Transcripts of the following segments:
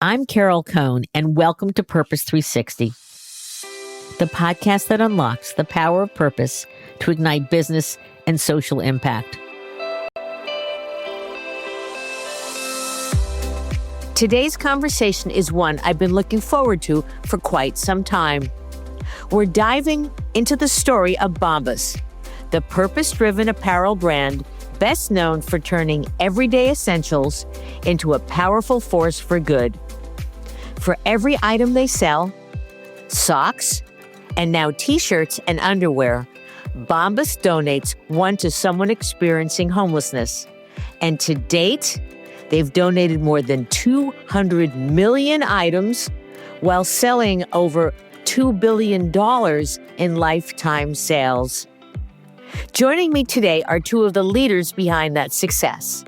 I'm Carol Cohn, and welcome to Purpose 360, the podcast that unlocks the power of purpose to ignite business and social impact. Today's conversation is one I've been looking forward to for quite some time. We're diving into the story of Bombas, the purpose-driven apparel brand best known for turning everyday essentials into a powerful force for good. For every item they sell, socks, and now t-shirts and underwear, Bombas donates one to someone experiencing homelessness. And to date, they've donated more than 200 million items while selling over $2 billion in lifetime sales. Joining me today are two of the leaders behind that success.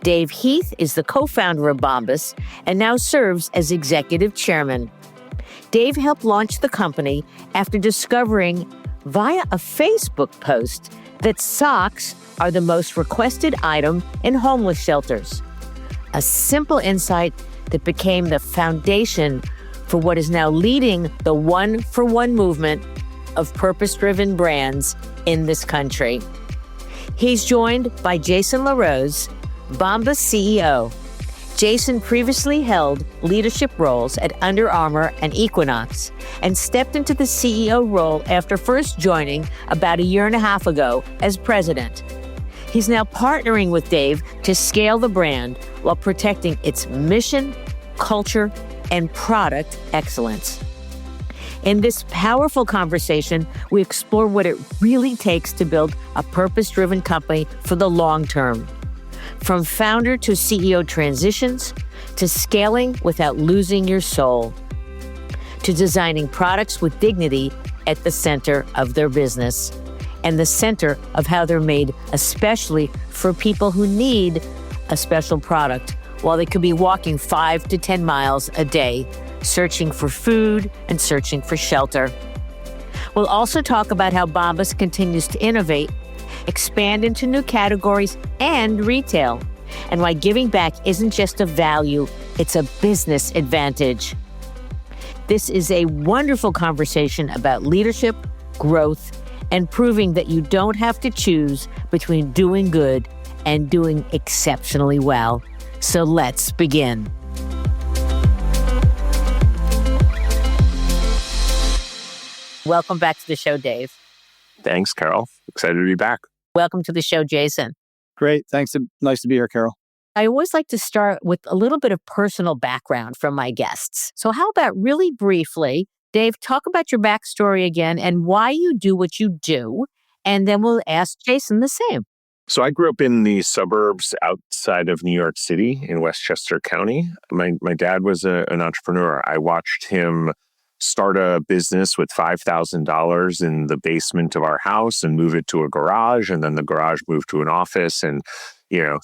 Dave Heath is the co-founder of Bombas and now serves as executive chairman. Dave helped launch the company after discovering via a Facebook post that socks are the most requested item in homeless shelters. A simple insight that became the foundation for what is now leading the one-for-one movement of purpose-driven brands in this country. He's joined by Jason LaRose, Bombas CEO. Jason previously held leadership roles at Under Armour and Equinox and stepped into the CEO role after first joining about a year and a half ago as president. He's now partnering with Dave to scale the brand while protecting its mission, culture, and product excellence. In this powerful conversation, we explore what it really takes to build a purpose-driven company for the long term. From founder to CEO transitions, to scaling without losing your soul, to designing products with dignity at the center of their business and the center of how they're made, especially for people who need a special product while they could be walking 5 to 10 miles a day, searching for food and searching for shelter. We'll also talk about how Bombas continues to innovate, expand into new categories and retail, and why giving back isn't just a value, it's a business advantage. This is a wonderful conversation about leadership, growth, and proving that you don't have to choose between doing good and doing exceptionally well. So let's begin. Welcome back to the show, Dave. Thanks, Carol. Excited to be back. Welcome to the show, Jason. Great. Thanks. Nice to be here, Carol. I always like to start with a little bit of personal background from my guests. So how about really briefly, Dave, talk about your backstory again and why you do what you do, and then we'll ask Jason the same. So I grew up in the suburbs outside of New York City in Westchester County. My dad was an entrepreneur. I watched him start a business with $5,000 in the basement of our house and move it to a garage. And then the garage moved to an office. And,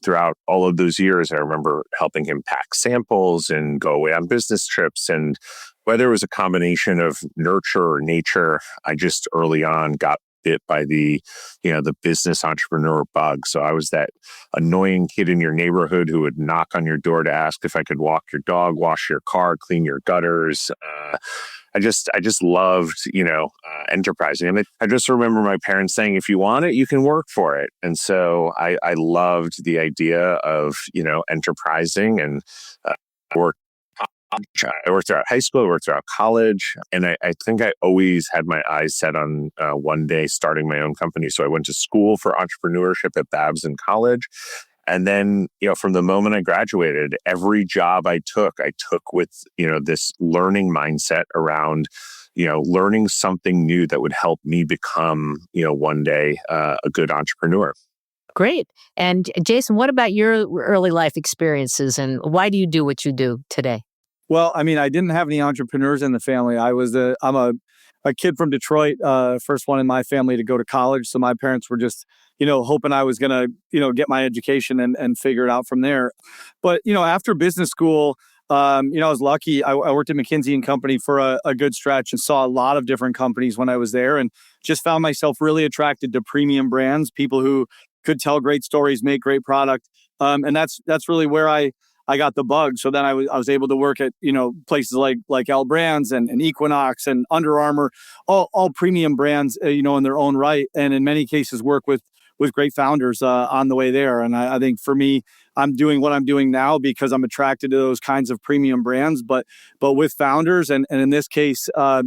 throughout all of those years, I remember helping him pack samples and go away on business trips. And whether it was a combination of nurture or nature, I just early on got bit by the business entrepreneur bug. So I was that annoying kid in your neighborhood who would knock on your door to ask if I could walk your dog, wash your car, clean your gutters. I just loved, enterprising. And I just remember my parents saying, if you want it, you can work for it. And so I loved the idea of, enterprising and work. I worked throughout high school, I worked throughout college, and I think I always had my eyes set on one day starting my own company. So I went to school for entrepreneurship at Babs in college. And then, from the moment I graduated, every job I took with, this learning mindset around, learning something new that would help me become, one day a good entrepreneur. Great. And Jason, what about your early life experiences and why do you do what you do today? Well, I didn't have any entrepreneurs in the family. I'm a kid from Detroit, first one in my family to go to college. So my parents were just, hoping I was going to, get my education and figure it out from there. But, after business school, I was lucky. I worked at McKinsey & Company for a good stretch and saw a lot of different companies when I was there and just found myself really attracted to premium brands, people who could tell great stories, make great product. And that's really where I I got the bug. So then I was able to work at, places like L Brands and Equinox and Under Armour, all premium brands, in their own right. And in many cases work with great founders on the way there. And I think for me, I'm doing what I'm doing now because I'm attracted to those kinds of premium brands, but with founders. And in this case, I'd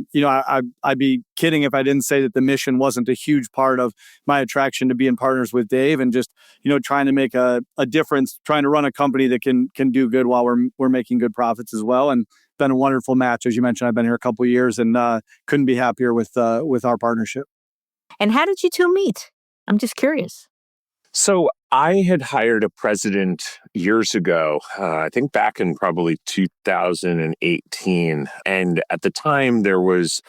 be kidding if I didn't say that the mission wasn't a huge part of my attraction to being partners with Dave and just, trying to make a difference, trying to run a company that can do good while we're making good profits as well. And it's been a wonderful match. As you mentioned, I've been here a couple of years and couldn't be happier with our partnership. And how did you two meet? I'm just curious. So I had hired a president years ago, I think back in probably 2018. And at the time there was,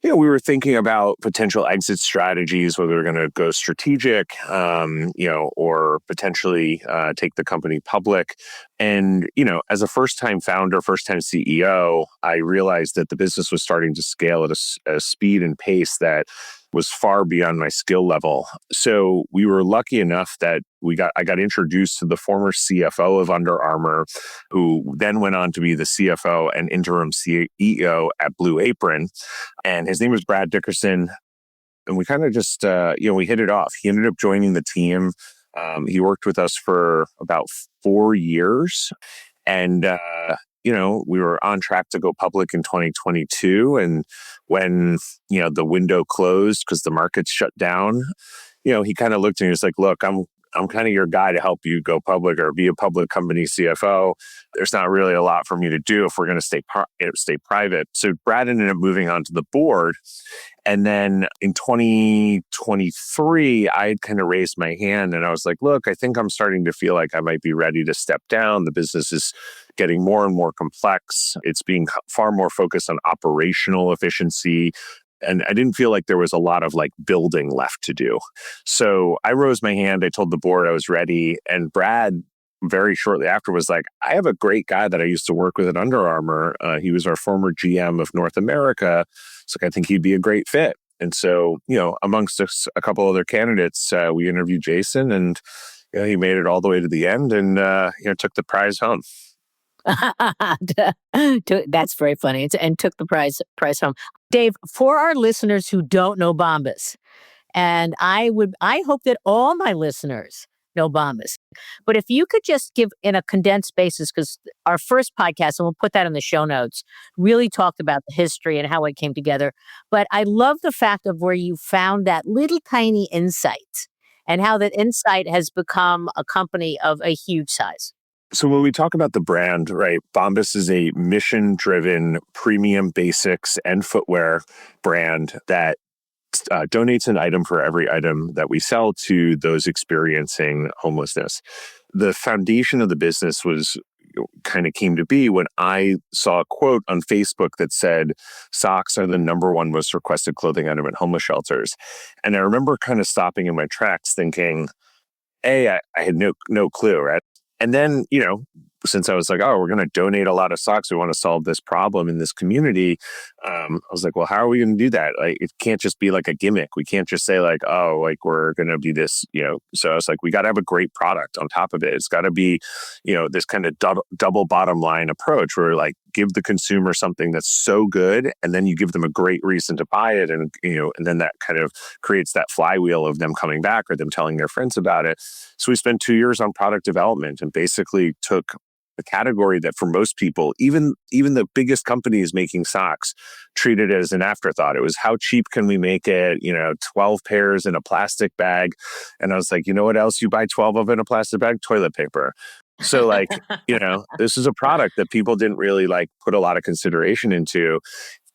we were thinking about potential exit strategies, whether we were going to go strategic, or potentially take the company public. And, as a first-time founder, first-time CEO, I realized that the business was starting to scale at a speed and pace that was far beyond my skill level. So we were lucky enough that I got introduced to the former CFO of Under Armour, who then went on to be the CFO and interim CEO at Blue Apron. And his name was Brad Dickerson. And we kind of just, we hit it off. He ended up joining the team. He worked with us for about 4 years. And, we were on track to go public in 2022. And when, the window closed because the market shut down, he kind of looked at me and was like, look, I'm kind of your guy to help you go public or be a public company CFO. There's not really a lot for me to do if we're going to stay private. So Brad ended up moving onto the board. And then in 2023, I had kind of raised my hand and I was like, look, I think I'm starting to feel like I might be ready to step down. The business is getting more and more complex. It's being far more focused on operational efficiency. And I didn't feel like there was a lot of building left to do. So I rose my hand. I told the board I was ready. And Brad very shortly after was like, I have a great guy that I used to work with at Under Armour. He was our former GM of North America. So I think he'd be a great fit. And so, amongst a couple other candidates, we interviewed Jason and he made it all the way to the end and took the prize home. That's very funny. And took the prize home. Dave, for our listeners who don't know Bombas, and I hope that all my listeners know Bombas, but if you could just give in a condensed basis, because our first podcast, and we'll put that in the show notes, really talked about the history and how it came together. But I love the fact of where you found that little tiny insight and how that insight has become a company of a huge size. So when we talk about the brand, right, Bombas is a mission-driven premium basics and footwear brand that donates an item for every item that we sell to those experiencing homelessness. The foundation of the business kind of came to be when I saw a quote on Facebook that said, socks are the number one most requested clothing item at homeless shelters. And I remember kind of stopping in my tracks thinking, I had no clue, right? And then, since I was like, we're going to donate a lot of socks, we want to solve this problem in this community. I was like, well, how are we going to do that? It can't just be like a gimmick. We can't just say we're going to be this, So I was like, we got to have a great product on top of it. It's got to be, this kind of double bottom line approach where give the consumer something that's so good, and then you give them a great reason to buy it. And, and then that kind of creates that flywheel of them coming back or them telling their friends about it. So we spent 2 years on product development and basically took a category that for most people, even the biggest companies making socks, treated it as an afterthought. It was how cheap can we make it? 12 pairs in a plastic bag. And I was like, you know what else you buy 12 of in a plastic bag? Toilet paper. So this is a product that people didn't really put a lot of consideration into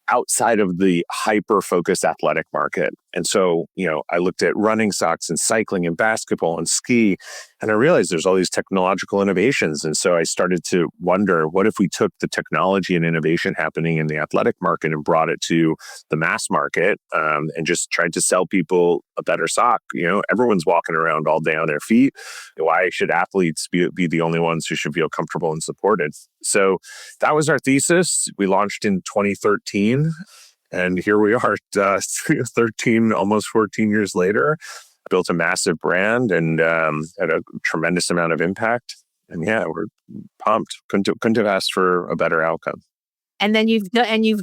outside of the hyper-focused athletic market. And so, I looked at running socks and cycling and basketball and ski, and I realized there's all these technological innovations. And so I started to wonder, what if we took the technology and innovation happening in the athletic market and brought it to the mass market and just tried to sell people a better sock? Everyone's walking around all day on their feet. Why should athletes be the only ones who should feel comfortable and supported? So that was our thesis. We launched in 2013. And here we are, 13, almost 14 years later, built a massive brand and had a tremendous amount of impact. And yeah, we're pumped. Couldn't have asked for a better outcome. And then you've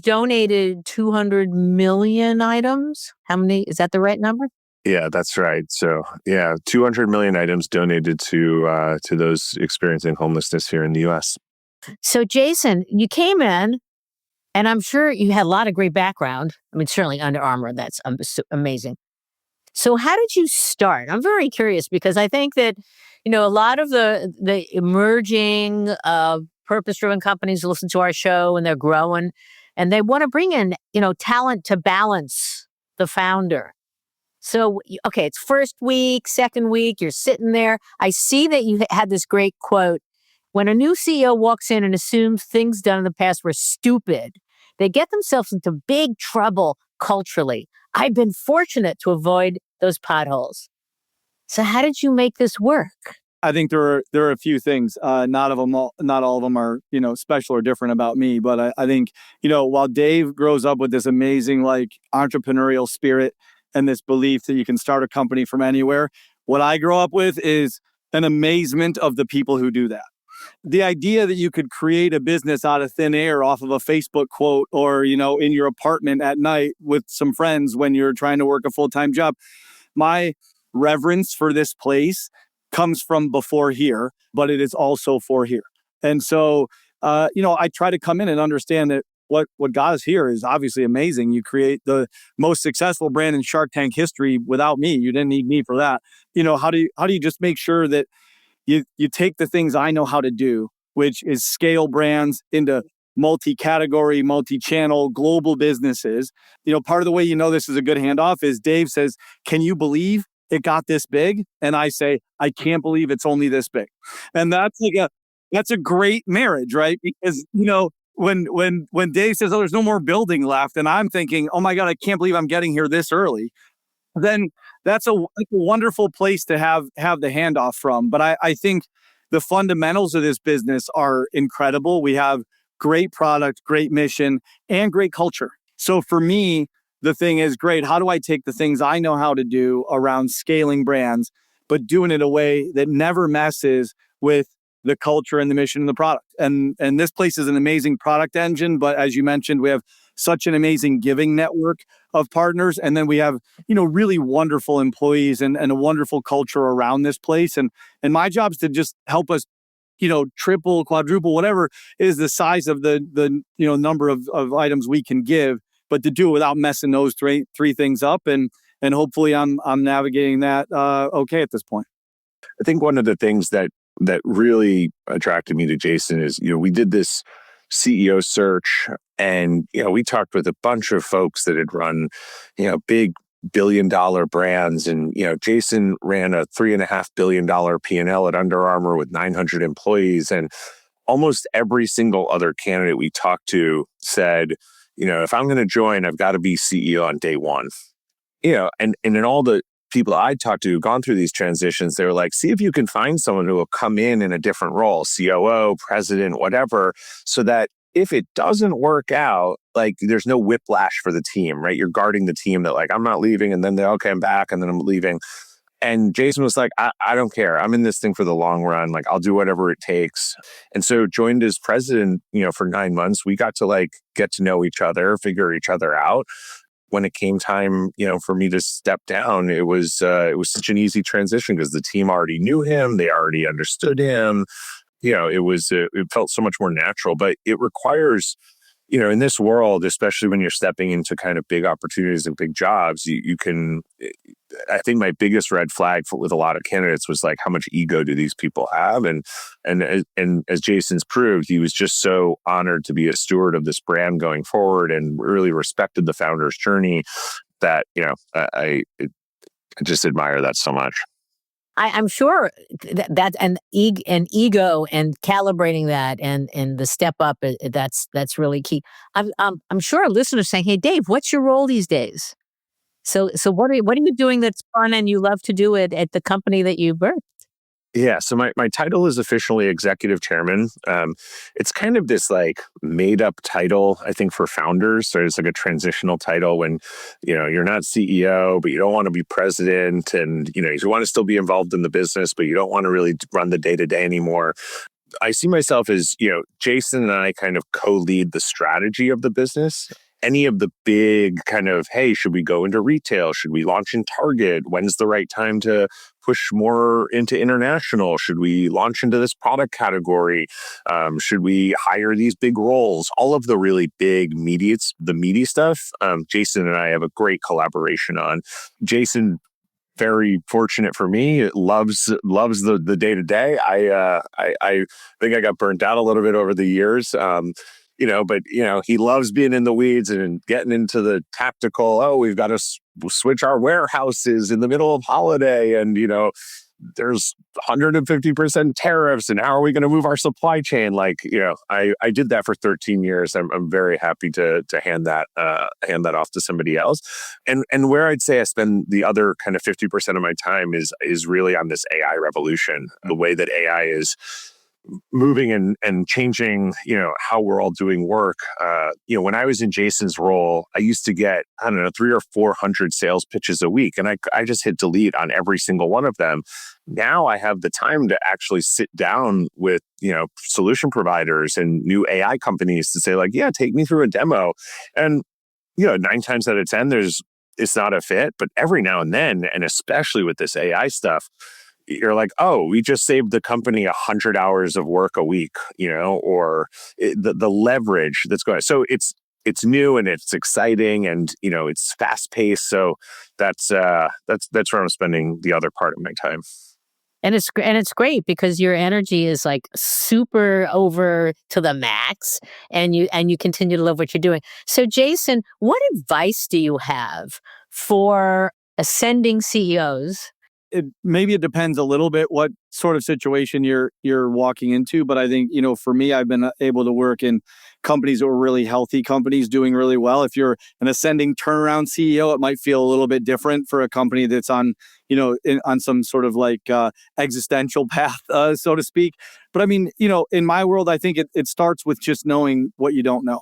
donated 200 million items. How many? Is that the right number? Yeah, that's right. So yeah, 200 million items donated to those experiencing homelessness here in the U.S. So Jason, you came in, and I'm sure you had a lot of great background. I mean, certainly Under Armour. That's amazing. So how did you start? I'm very curious because I think that, a lot of the emerging purpose-driven companies listen to our show and they're growing and they want to bring in, talent to balance the founder. So, okay, it's first week, second week, you're sitting there. I see that you had this great quote. When a new CEO walks in and assumes things done in the past were stupid, they get themselves into big trouble culturally. I've been fortunate to avoid those potholes. So how did you make this work? I think there are a few things. Not all of them are special or different about me. But I think while Dave grows up with this amazing like entrepreneurial spirit and this belief that you can start a company from anywhere, what I grow up with is an amazement of the people who do that. The idea that you could create a business out of thin air off of a Facebook quote or in your apartment at night with some friends when you're trying to work a full-time job. My reverence for this place comes from before here, but it is also for here. And so, I try to come in and understand that what got us here is obviously amazing. You create the most successful brand in Shark Tank history without me. You didn't need me for that. How do you just make sure that you take the things I know how to do, which is scale brands into multi-category, multi-channel, global businesses. Part of the way this is a good handoff is Dave says, "Can you believe it got this big?" And I say, "I can't believe it's only this big." And that's a great marriage, right? Because when Dave says, "Oh, there's no more building left," and I'm thinking, "Oh my God, I can't believe I'm getting here this early," then that's a wonderful place to have the handoff from. But I think the fundamentals of this business are incredible. We have great product, great mission, and great culture. So for me, the thing is, great, how do I take the things I know how to do around scaling brands, but doing it in a way that never messes with the culture and the mission and the product? And this place is an amazing product engine, but as you mentioned, we have such an amazing giving network of partners. And then we have, really wonderful employees and a wonderful culture around this place. And my job is to just help us, triple, quadruple, whatever is the size of the number of items we can give, but to do it without messing those three things up. And hopefully I'm navigating that okay at this point. I think one of the things that really attracted me to Jason is, we did this CEO search and, we talked with a bunch of folks that had run, big billion-dollar brands. And, Jason ran a $3.5 billion P&L at Under Armour with 900 employees. And almost every single other candidate we talked to said, if I'm going to join, I've got to be CEO on day one. And in all the people I talked to who've gone through these transitions, they were like, see if you can find someone who will come in a different role, COO, president, whatever, so that if it doesn't work out, like there's no whiplash for the team, right? You're guarding the team that like, I'm not leaving and then they're okay, I'm back and then I'm leaving. And Jason was like, I don't care. I'm in this thing for the long run. Like, I'll do whatever it takes. And so joined as president, for 9 months. We got to get to know each other, figure each other out. When it came time, for me to step down, it was such an easy transition because the team already knew him. They already understood him. It felt so much more natural, but it requires, in this world, especially when you're stepping into kind of big opportunities and big jobs, you can, I think my biggest red flag with a lot of candidates was like, how much ego do these people have? And as Jason's proved, he was just so honored to be a steward of this brand going forward and really respected the founder's journey that, I just admire that so much. I'm sure that and ego and calibrating that and the step up, that's really key. I'm sure our listeners saying, "Hey, Dave, what's your role these days?" So what are you doing that's fun and you love to do it at the company that you birthed? Yeah, so my title is officially executive chairman. It's kind of this like made up title, I think, for founders. So it's like a transitional title when, you're not CEO, but you don't want to be president, and you want to still be involved in the business, but you don't want to really run the day to day anymore. I see myself as, Jason and I kind of co-lead the strategy of the business. Any of the big kind of, hey, should we go into retail? Should we launch in Target? When's the right time to push more into international? Should we launch into this product category? Should we hire these big roles? All of the really big the meaty stuff, Jason and I have a great collaboration on. Jason, very fortunate for me, loves the day to day. I think I got burnt out a little bit over the years. But he loves being in the weeds and getting into the tactical. Oh, we've got to switch our warehouses in the middle of holiday, and there's 150% tariffs, and how are we going to move our supply chain? I did that for 13 years. I'm very happy to hand that off to somebody else. And where I'd say I spend the other kind of 50% of my time is really on this AI revolution, the way that AI is moving and changing, how we're all doing work. When I was in Jason's role, I used to get, I don't know, 300 or 400 sales pitches a week. And I just hit delete on every single one of them. Now I have the time to actually sit down with, solution providers and new AI companies to say like, yeah, take me through a demo. And, 9 times out of 10, it's not a fit, but every now and then, and especially with this AI stuff, you're like, oh, we just saved the company 100 hours of work a week, or the leverage that's going on. So it's new and it's exciting, and it's fast paced. So that's where I'm spending the other part of my time. And it's great because your energy is like super over to the max, and you continue to love what you're doing. So Jason, what advice do you have for ascending CEOs? Maybe it depends a little bit what sort of situation you're walking into, but I think for me, I've been able to work in companies that were really healthy companies doing really well. If you're an ascending turnaround CEO, it might feel a little bit different for a company that's on on some sort of like existential path, so to speak. But I mean, in my world, I think it starts with just knowing what you don't know.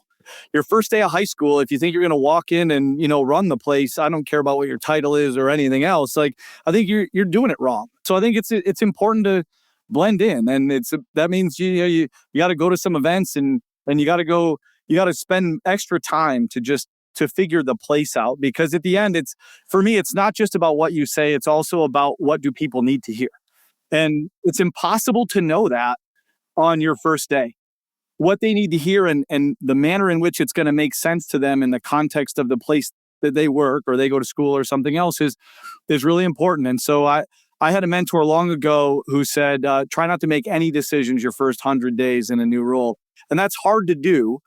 Your first day of high school, if you think you're going to walk in and run the place, I don't care about what your title is or anything else. Like, I think you're doing it wrong. So I think it's important to blend in, and that means you got to go to some events, and you got to spend extra time to figure the place out, because at the end, for me, it's not just about what you say, it's also about what do people need to hear. And it's impossible to know that on your first day. What they need to hear and the manner in which it's going to make sense to them in the context of the place that they work or they go to school or something else is really important. And so I had a mentor long ago who said, try not to make any decisions your first 100 days in a new role. And that's hard to do.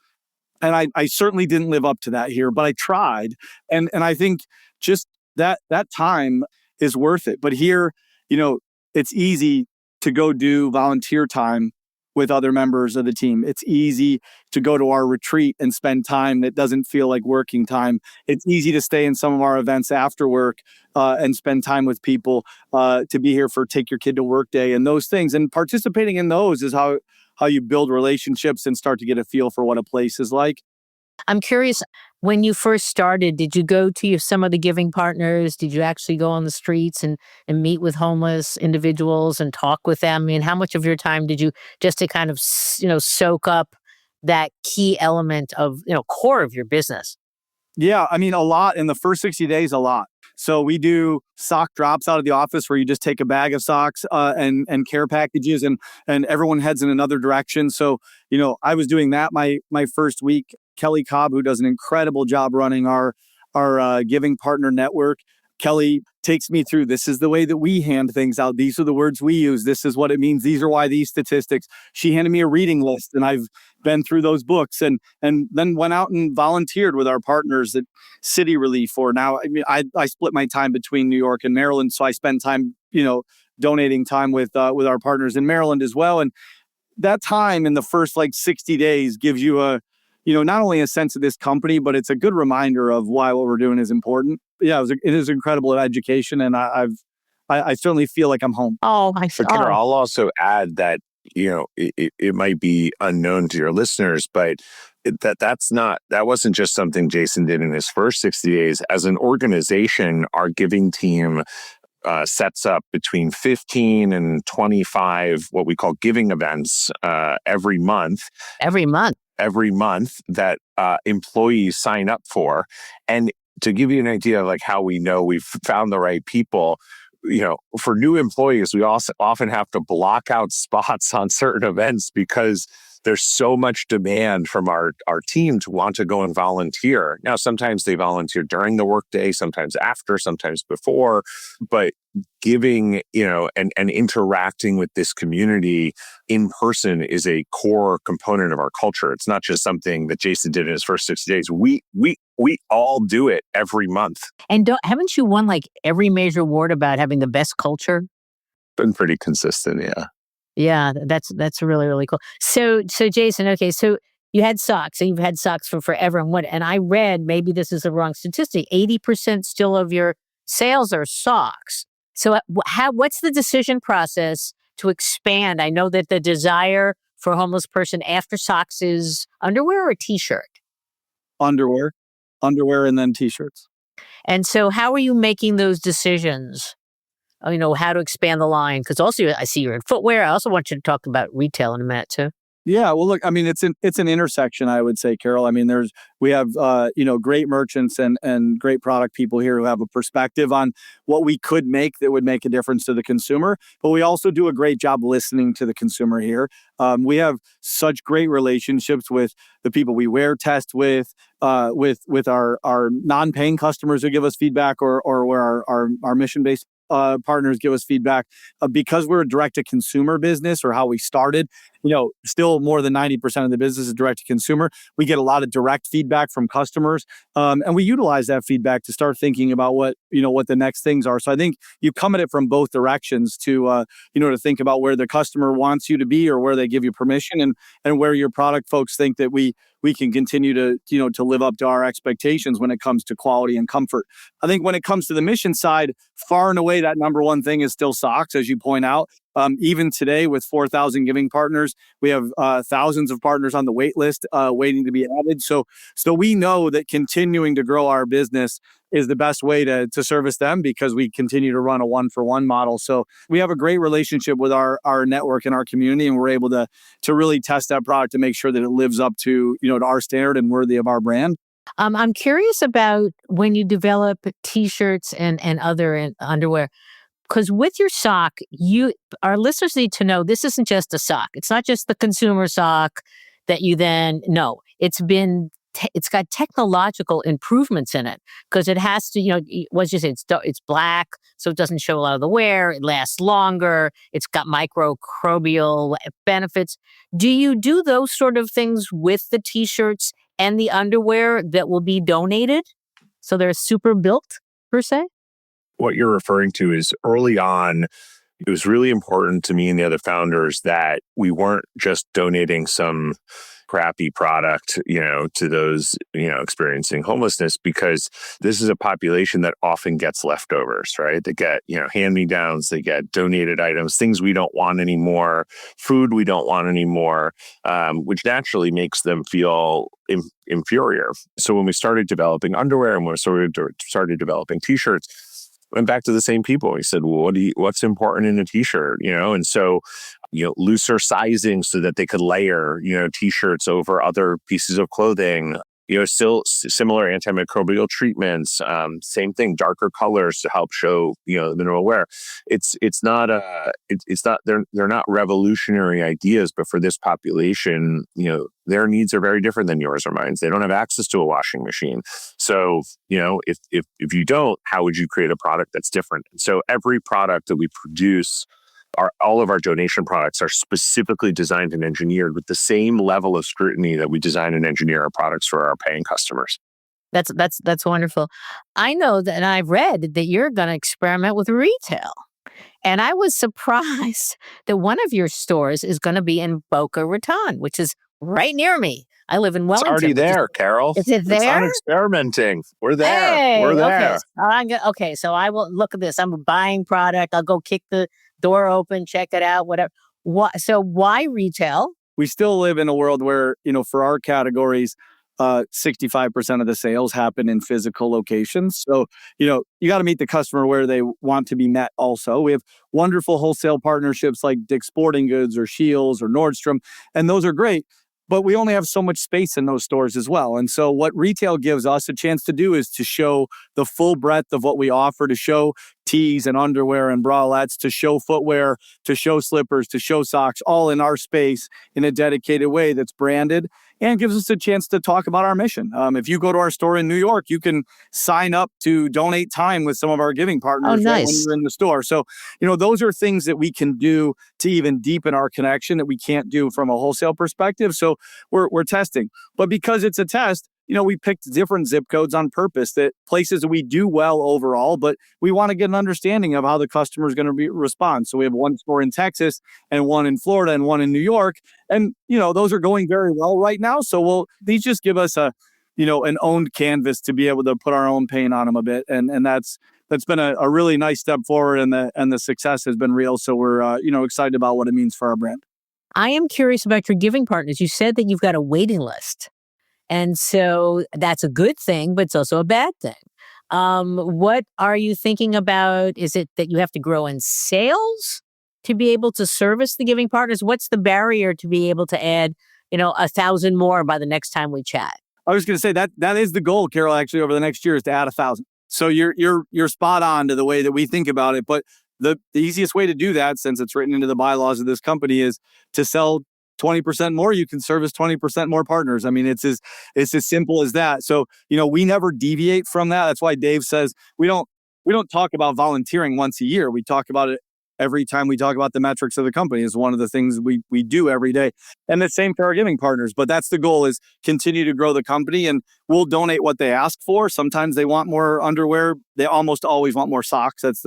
And I certainly didn't live up to that here, but I tried. And I think just that time is worth it. But here, it's easy to go do volunteer time with other members of the team. It's easy to go to our retreat and spend time that doesn't feel like working time. It's easy to stay in some of our events after work and spend time with people, to be here for Take Your Kid to Work Day and those things. And participating in those is how you build relationships and start to get a feel for what a place is like. I'm curious, when you first started, did you go to some of the giving partners? Did you actually go on the streets and meet with homeless individuals and talk with them? I mean, how much of your time did you just to kind of, soak up that key element of, core of your business? Yeah, I mean, a lot in the first 60 days, a lot. So we do sock drops out of the office where you just take a bag of socks and care packages, and everyone heads in another direction. So, I was doing that my first week. Kelly Cobb, who does an incredible job running our giving partner network. Kelly takes me through, this is the way that we hand things out. These are the words we use. This is what it means. These are why these statistics. She handed me a reading list, and I've been through those books, and then went out and volunteered with our partners at City Relief. Or now, I mean, I split my time between New York and Maryland, so I spend time, donating time with our partners in Maryland as well. And that time in the first 60 days gives you not only a sense of this company, but it's a good reminder of why what we're doing is important. Yeah, it is incredible education, and I certainly feel like I'm home. Oh, But Kendra, I'll also add that, it might be unknown to your listeners, but that wasn't just something Jason did in his first 60 days. As an organization, our giving team sets up between 15 and 25 what we call giving events every month. Every month. Every month that employees sign up for. And to give you an idea of like how we know we've found the right people, for new employees, we also often have to block out spots on certain events because there's so much demand from our team to want to go and volunteer. Now, sometimes they volunteer during the workday, sometimes after, sometimes before, but giving, and interacting with this community in person is a core component of our culture. It's not just something that Jason did in his first 60 days. We all do it every month. And haven't you won like every major award about having the best culture? Been pretty consistent, yeah. Yeah, that's really, really cool. So Jason, okay, so you had socks, and you've had socks for forever. And I read, maybe this is a wrong statistic, 80% still of your sales are socks. So what's the decision process to expand? I know that the desire for a homeless person after socks is underwear or a t-shirt? Underwear, and then t-shirts. And so how are you making those decisions? How to expand the line? Because also I see you're in footwear. I also want you to talk about retail in a minute too. Yeah, well, look, I mean, it's an intersection, I would say, Carol. I mean, we have great merchants and great product people here who have a perspective on what we could make that would make a difference to the consumer. But we also do a great job listening to the consumer here. We have such great relationships with the people we wear test with our non-paying customers who give us feedback, or where our mission-based partners give us feedback, because we're a direct-to-consumer business, or how we started. Still more than 90% of the business is direct-to-consumer. We get a lot of direct feedback from customers, and we utilize that feedback to start thinking about what the next things are. So I think you come at it from both directions to think about where the customer wants you to be, or where they give you permission, and where your product folks think that we can continue to live up to our expectations when it comes to quality and comfort. I think when it comes to the mission side, far and away, that number one thing is still socks, as you point out. Even today, with 4,000 giving partners, we have thousands of partners on the wait list waiting to be added. So we know that continuing to grow our business is the best way to service them, because we continue to run a one-for-one model. So we have a great relationship with our network and our community, and we're able to really test that product to make sure that it lives up to our standard and worthy of our brand. I'm curious about when you develop t-shirts and other underwear. Because with your sock, our listeners need to know this isn't just a sock. It's not just the consumer sock that you then know. It's got technological improvements in it, because it has to, what you say, it's black, so it doesn't show a lot of the wear. It lasts longer. It's got microbial benefits. Do you do those sort of things with the t-shirts and the underwear that will be donated? So they're super built, per se? What you're referring to is early on, it was really important to me and the other founders that we weren't just donating some crappy product, to those, experiencing homelessness, because this is a population that often gets leftovers, right? They get, hand-me-downs, they get donated items, things we don't want anymore, food we don't want anymore, which naturally makes them feel inferior. So when we started developing underwear and when we started developing t-shirts, went back to the same people. He said, well, what's important in a t-shirt, and so, looser sizing so that they could layer, t-shirts over other pieces of clothing, still similar antimicrobial treatments, same thing, darker colors to help show, the minimal wear. They're not revolutionary ideas, but for this population, their needs are very different than yours or mine. They don't have access to a washing machine. So, if you don't, how would you create a product that's different? And so every product that we produce, all of our donation products are specifically designed and engineered with the same level of scrutiny that we design and engineer our products for our paying customers. That's wonderful. I know that, and I've read that you're going to experiment with retail. And I was surprised that one of your stores is going to be in Boca Raton, which is right near me. I live in It's Wellington. already there, Carol. Is it It's there? unexperimenting. We're there. Hey, We're okay. there. Okay, so I will look at this. I'm buying product. I'll go kick the door open, check it out, whatever. So why retail? We still live in a world where, for our categories, 65% of the sales happen in physical locations. So, you got to meet the customer where they want to be met also. We have wonderful wholesale partnerships like Dick's Sporting Goods or Shields or Nordstrom, and those are great. But we only have so much space in those stores as well. And so what retail gives us a chance to do is to show the full breadth of what we offer, to show tees and underwear and bralettes, to show footwear, to show slippers, to show socks, all in our space in a dedicated way that's branded and gives us a chance to talk about our mission. If you go to our store in New York, you can sign up to donate time with some of our giving partners right when Nice. you're in the store. So, those are things that we can do to even deepen our connection that we can't do from a wholesale perspective. So we're testing. But because it's a test, we picked different zip codes on purpose, that places that we do well overall, but we want to get an understanding of how the customer is going to respond. So we have one store in Texas and one in Florida and one in New York. And, those are going very well right now. So these just give us an owned canvas to be able to put our own paint on them a bit. And that's been a really nice step forward, and the success has been real. So we're, excited about what it means for our brand. I am curious about your giving partners. You said that you've got a waiting list. And so that's a good thing, but it's also a bad thing. What are you thinking about? Is it that you have to grow in sales to be able to service the giving partners? What's the barrier to be able to add, 1,000 more by the next time we chat? I was going to say that is the goal, Carol, actually, over the next year, is to add 1,000. So you're spot on to the way that we think about it. But the easiest way to do that, since it's written into the bylaws of this company, is to sell 20% more. You can service 20% more partners. I mean, it's as simple as that. So, we never deviate from that. That's why Dave says we don't talk about volunteering once a year. We talk about it every time we talk about the metrics of the company. Is one of the things we do every day. And the same for our giving partners. But that's the goal, is continue to grow the company, and we'll donate what they ask for. Sometimes they want more underwear. They almost always want more socks. That's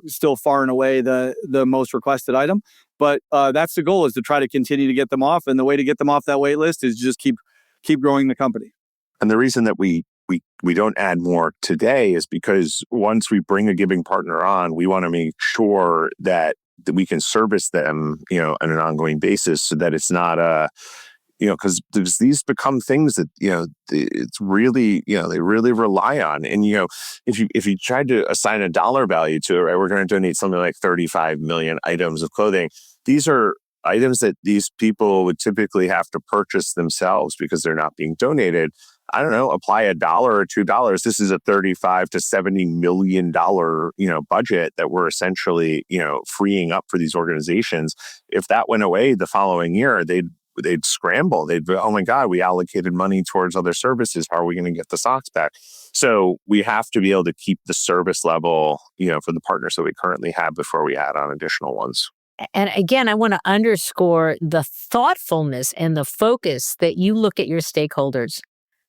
still far and away the most requested item. But that's the goal, is to try to continue to get them off. And the way to get them off that wait list is just keep growing the company. And the reason that we don't add more today is because once we bring a giving partner on, we want to make sure that we can service them, on an ongoing basis, so that it's not because these become things that, it's really, they really rely on. And, if you tried to assign a dollar value to it, right, we're going to donate something like 35 million items of clothing. These are items that these people would typically have to purchase themselves because they're not being donated. I don't know, apply $1 or $2. This is a $35 to $70 million, budget that we're essentially, freeing up for these organizations. If that went away the following year, they'd scramble. They'd be, oh my God, we allocated money towards other services. How are we going to get the socks back? So we have to be able to keep the service level, for the partners that we currently have before we add on additional ones. And again, I want to underscore the thoughtfulness and the focus that you look at your stakeholders,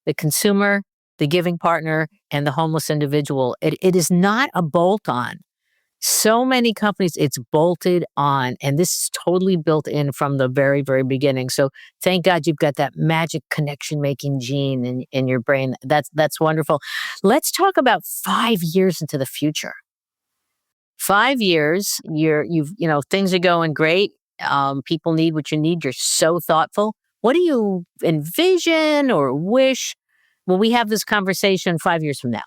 the consumer, the giving partner, and the homeless individual. It is not a bolt-on. So many companies, it's bolted on, and this is totally built in from the very, very beginning. So thank God you've got that magic connection-making gene in your brain. That's wonderful. Let's talk about 5 years into the future. 5 years, things are going great. People need what you need. You're so thoughtful. What do you envision or wish? Will we have this conversation 5 years from now?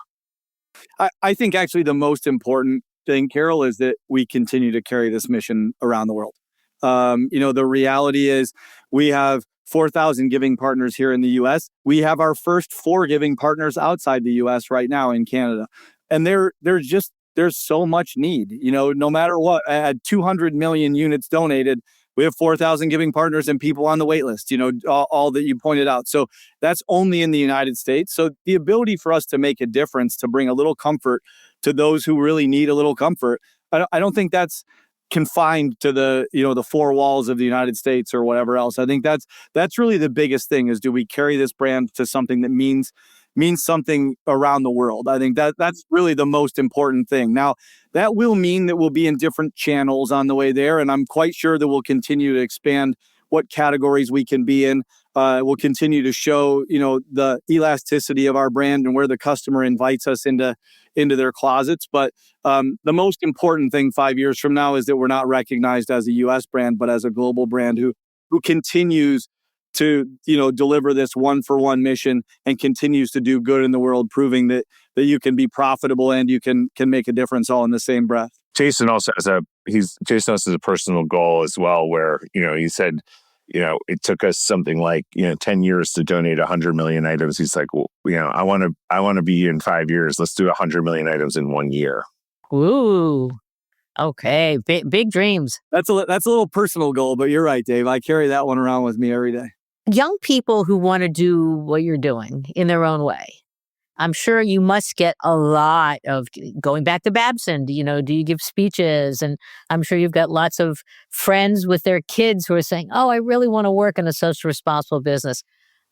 I think actually the most important thing, Carol, is that we continue to carry this mission around the world. The reality is we have 4,000 giving partners here in the U.S. We have our first 4 giving partners outside the U.S. right now in Canada. And there's so much need, no matter what. At 200 million units donated, we have 4,000 giving partners and people on the wait list, all that you pointed out. So that's only in the United States. So the ability for us to make a difference, to bring a little comfort to those who really need a little comfort, I don't think that's confined to the 4 walls of the United States or whatever else. I think that's really the biggest thing, is do we carry this brand to something that means something around the world. I think that's really the most important thing. Now, that will mean that we'll be in different channels on the way there, and I'm quite sure that we'll continue to expand what categories we can be in. We'll continue to show, the elasticity of our brand and where the customer invites us into their closets. But the most important thing 5 years from now is that we're not recognized as a U.S. brand, but as a global brand who continues to, deliver this one-for-one mission and continues to do good in the world, proving that you can be profitable and you can make a difference all in the same breath. Jason also has a personal goal as well, where, he said, it took us something like, 10 years to donate 100 million items. He's like, well, I want to be in 5 years. Let's do 100 million items in 1 year. Ooh. Okay. Big dreams. That's a little personal goal, but you're right, Dave. I carry that one around with me every day. Young people who want to do what you're doing in their own way, I'm sure you must get a lot of going back to Babson. Do you give speeches? And I'm sure you've got lots of friends with their kids who are saying, oh, I really want to work in a social responsible business.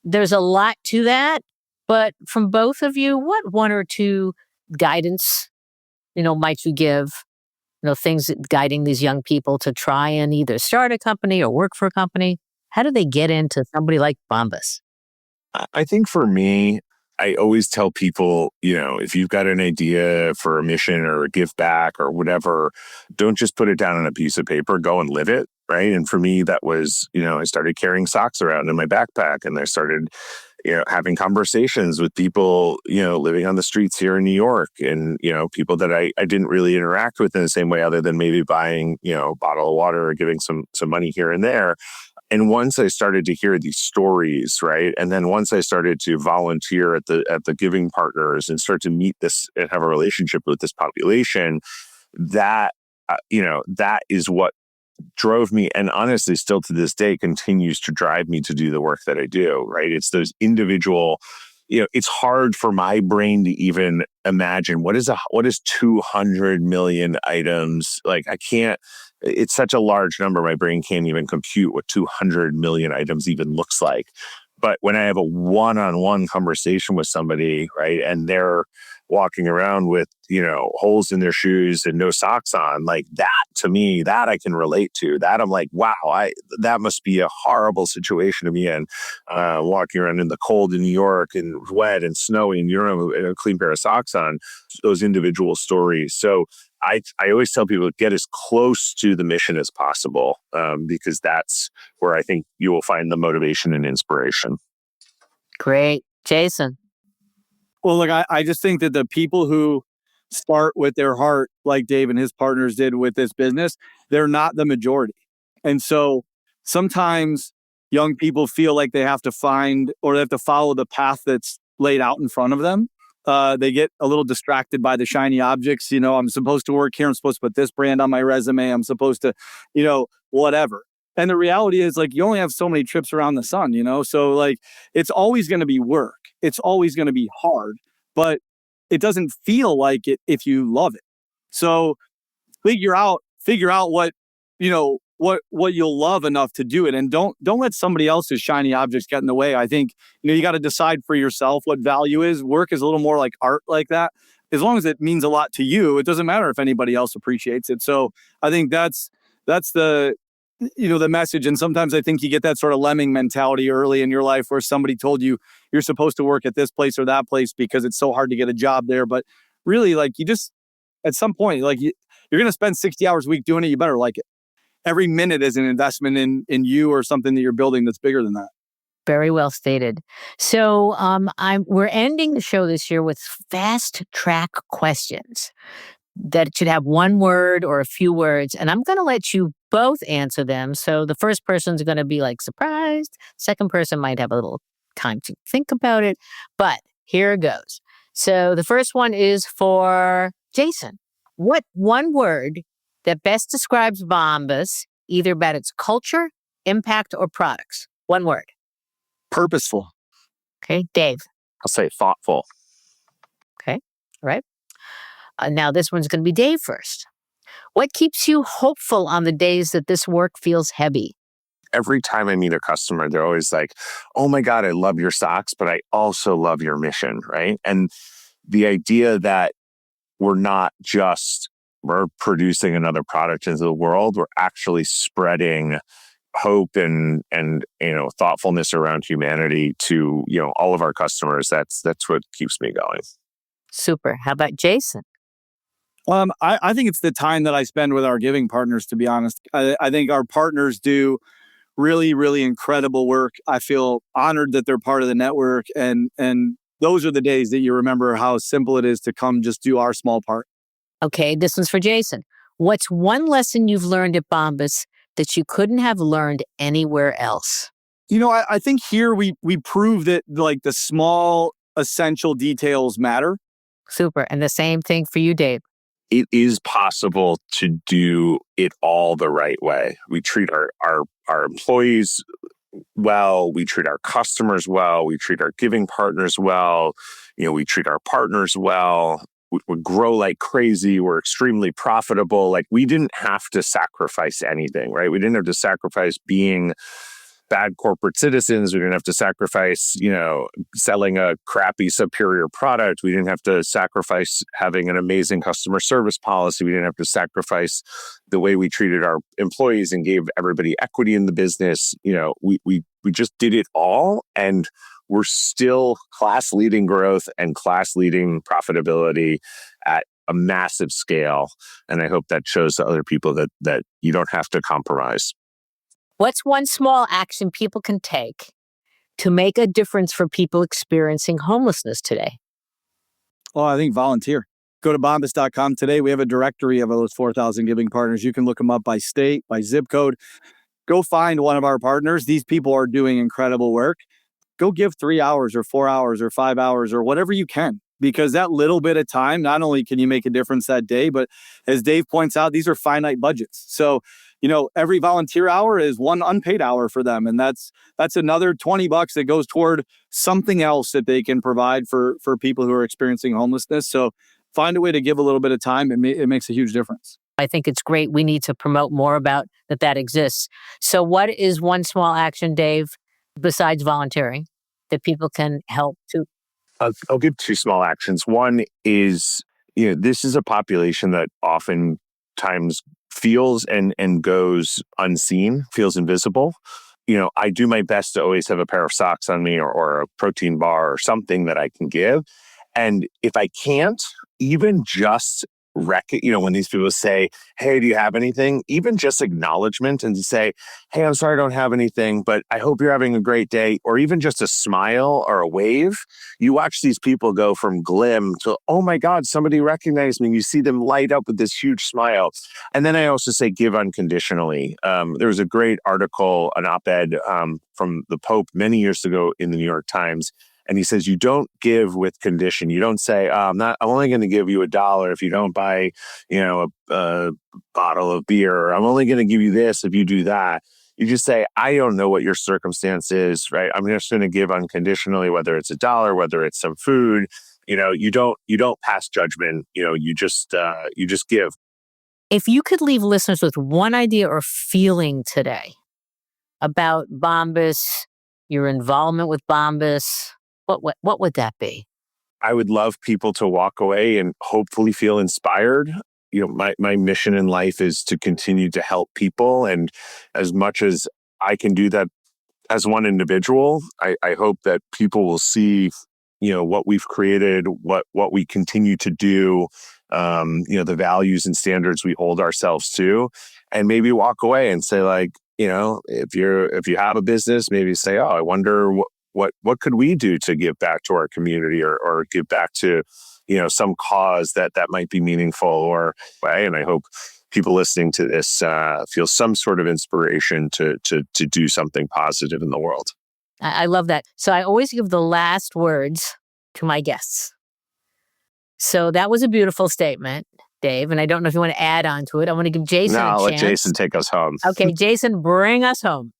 There's a lot to that. But from both of you, what one or two guidance, might you give, things guiding these young people to try and either start a company or work for a company? How do they get into somebody like Bombas? I think for me, I always tell people, if you've got an idea for a mission or a give back or whatever, don't just put it down on a piece of paper, go and live it. Right. And for me, that was, I started carrying socks around in my backpack, and I started, having conversations with people, living on the streets here in New York, and, people that I didn't really interact with in the same way, other than maybe buying, a bottle of water or giving some money here and there. And once I started to hear these stories, right, and then once I started to volunteer at the giving partners and start to meet this and have a relationship with this population, that that is what drove me, and honestly, still to this day, continues to drive me to do the work that I do. Right, it's those individual. It's hard for my brain to even imagine what is 200 million items. Like, I can't. It's such a large number. My brain can't even compute what 200 million items even looks like. But when I have a one-on-one conversation with somebody, right, and they're walking around with, holes in their shoes and no socks on, like that, to me, that I can relate to. That I'm like, wow, that must be a horrible situation to be in, walking around in the cold in New York and wet and snowy, and you don't have a clean pair of socks on. Those individual stories. So I always tell people, get as close to the mission as possible, because that's where I think you will find the motivation and inspiration. Great. Jason? Well, look, I just think that the people who start with their heart, like Dave and his partners did with this business, they're not the majority. And so sometimes young people feel like they have to find, or they have to follow the path that's laid out in front of them. They get a little distracted by the shiny objects. I'm supposed to work here. I'm supposed to put this brand on my resume. I'm supposed to, whatever. And the reality is, like, you only have so many trips around the sun, So, like, it's always going to be work. It's always going to be hard, but it doesn't feel like it if you love it. So figure out what, what you'll love enough to do it. And don't let somebody else's shiny objects get in the way. I think, you got to decide for yourself what value is. Work is a little more like art like that. As long as it means a lot to you, it doesn't matter if anybody else appreciates it. So I think that's the, the message. And sometimes I think you get that sort of lemming mentality early in your life where somebody told you you're supposed to work at this place or that place because it's so hard to get a job there. But really, like, you just, at some point, like, you're going to spend 60 hours a week doing it. You better like it. Every minute is an investment in you or something that you're building that's bigger than that. Very well stated. So we're ending the show this year with fast track questions that should have one word or a few words. And I'm going to let you both answer them. So the first person's going to be like surprised. Second person might have a little time to think about it. But here it goes. So the first one is for Jason. What one word that best describes Bombas, either about its culture, impact, or products? One word. Purposeful. Okay. Dave. I'll say thoughtful. Okay. All right. Now this one's going to be Dave first. What keeps you hopeful on the days that this work feels heavy? Every time I meet a customer, they're always like, oh my God, I love your socks, but I also love your mission, right? And the idea that we're producing another product into the world, we're actually spreading hope and thoughtfulness around humanity to all of our customers. That's what keeps me going. Super. How about Jason? I think it's the time that I spend with our giving partners, to be honest. I think our partners do really, really incredible work. I feel honored that they're part of the network. And those are the days that you remember how simple it is to come just do our small part. Okay, this one's for Jason. What's one lesson you've learned at Bombas that you couldn't have learned anywhere else? I think here we prove that like the small essential details matter. Super. And the same thing for you, Dave. It is possible to do it all the right way. We treat our employees well, we treat our customers well, we treat our giving partners well, we treat our partners well. We grow like crazy. We're extremely profitable. Like, we didn't have to sacrifice anything, right? We didn't have to sacrifice being bad corporate citizens. We didn't have to sacrifice, selling a crappy superior product. We didn't have to sacrifice having an amazing customer service policy. We didn't have to sacrifice the way we treated our employees and gave everybody equity in the business. We just did it all, and we're still class-leading growth and class-leading profitability at a massive scale. And I hope that shows to other people that you don't have to compromise. What's one small action people can take to make a difference for people experiencing homelessness today? Well, I think volunteer. Go to bombas.com today. We have a directory of those 4,000 giving partners. You can look them up by state, by zip code. Go find one of our partners. These people are doing incredible work. Go give 3 hours or 4 hours or 5 hours or whatever you can, because that little bit of time, not only can you make a difference that day, but as Dave points out, these are finite budgets. So, every volunteer hour is one unpaid hour for them. And that's another $20 that goes toward something else that they can provide for people who are experiencing homelessness. So find a way to give a little bit of time. It makes a huge difference. I think it's great. We need to promote more about that exists. So what is one small action, Dave, besides volunteering, that people can help to? I'll give two small actions. One is, this is a population that oftentimes feels and goes unseen, feels invisible. I do my best to always have a pair of socks on me or a protein bar or something that I can give. And if I can't, even just when these people say, hey, do you have anything? Even just acknowledgement and to say, hey, I'm sorry I don't have anything, but I hope you're having a great day. Or even just a smile or a wave. You watch these people go from glim to, oh my God, somebody recognized me. You see them light up with this huge smile. And then I also say, give unconditionally. There was a great article, an op-ed from the Pope many years ago in the New York Times. And he says, you don't give with condition. You don't say, I'm only going to give you $1 if you don't buy, a bottle of beer. Or I'm only going to give you this if you do that. You just say, I don't know what your circumstance is, right? I'm just going to give unconditionally, whether it's $1, whether it's some food. You don't pass judgment. You just give. If you could leave listeners with one idea or feeling today about Bombas, your involvement with Bombas, what would that be? I would love people to walk away and hopefully feel inspired. My mission in life is to continue to help people. And as much as I can do that as one individual, I hope that people will see, what we've created, what we continue to do, the values and standards we hold ourselves to, and maybe walk away and say, like, if you have a business, maybe say, oh, I wonder what could we do to give back to our community or give back to, some cause that might be meaningful or way. And I hope people listening to this feel some sort of inspiration to do something positive in the world. I love that. So I always give the last words to my guests. So that was a beautiful statement, Dave. And I don't know if you want to add on to it. I want to give Jason a chance. No, I'll let Jason take us home. Okay, Jason, bring us home.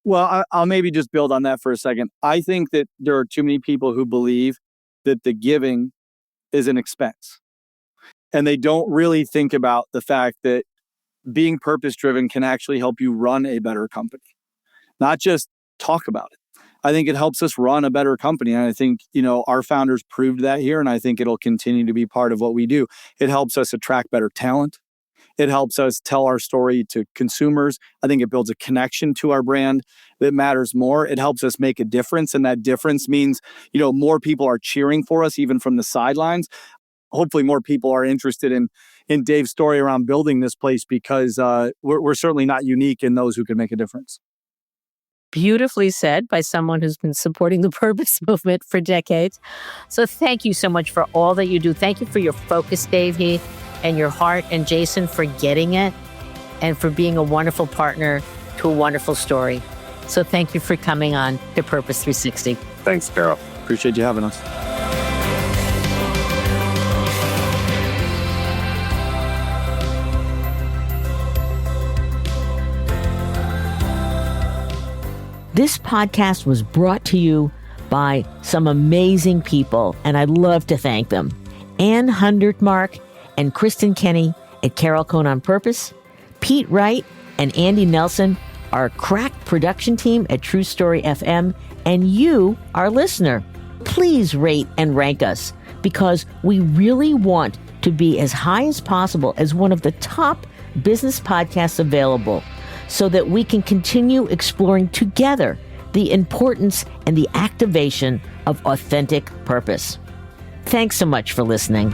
Well, I'll maybe just build on that for a second. I think that there are too many people who believe that the giving is an expense. And they don't really think about the fact that being purpose-driven can actually help you run a better company, not just talk about it. I think it helps us run a better company. And I think, our founders proved that here. And I think it'll continue to be part of what we do. It helps us attract better talent. It helps us tell our story to consumers. I think it builds a connection to our brand that matters more. It helps us make a difference. And that difference means, more people are cheering for us, even from the sidelines. Hopefully more people are interested in Dave's story around building this place, because we're certainly not unique in those who can make a difference. Beautifully said by someone who's been supporting the purpose movement for decades. So thank you so much for all that you do. Thank you for your focus, Dave Heath, and your heart, and Jason for getting it and for being a wonderful partner to a wonderful story. So thank you for coming on to Purpose 360. Thanks, Carol. Appreciate you having us. This podcast was brought to you by some amazing people, and I'd love to thank them. Ann Hundertmark and Kristen Kenny at Carol Cohn on Purpose, Pete Wright and Andy Nelson, our crack production team at True Story FM, and you, our listener. Please rate and rank us, because we really want to be as high as possible as one of the top business podcasts available, so that we can continue exploring together the importance and the activation of authentic purpose. Thanks so much for listening.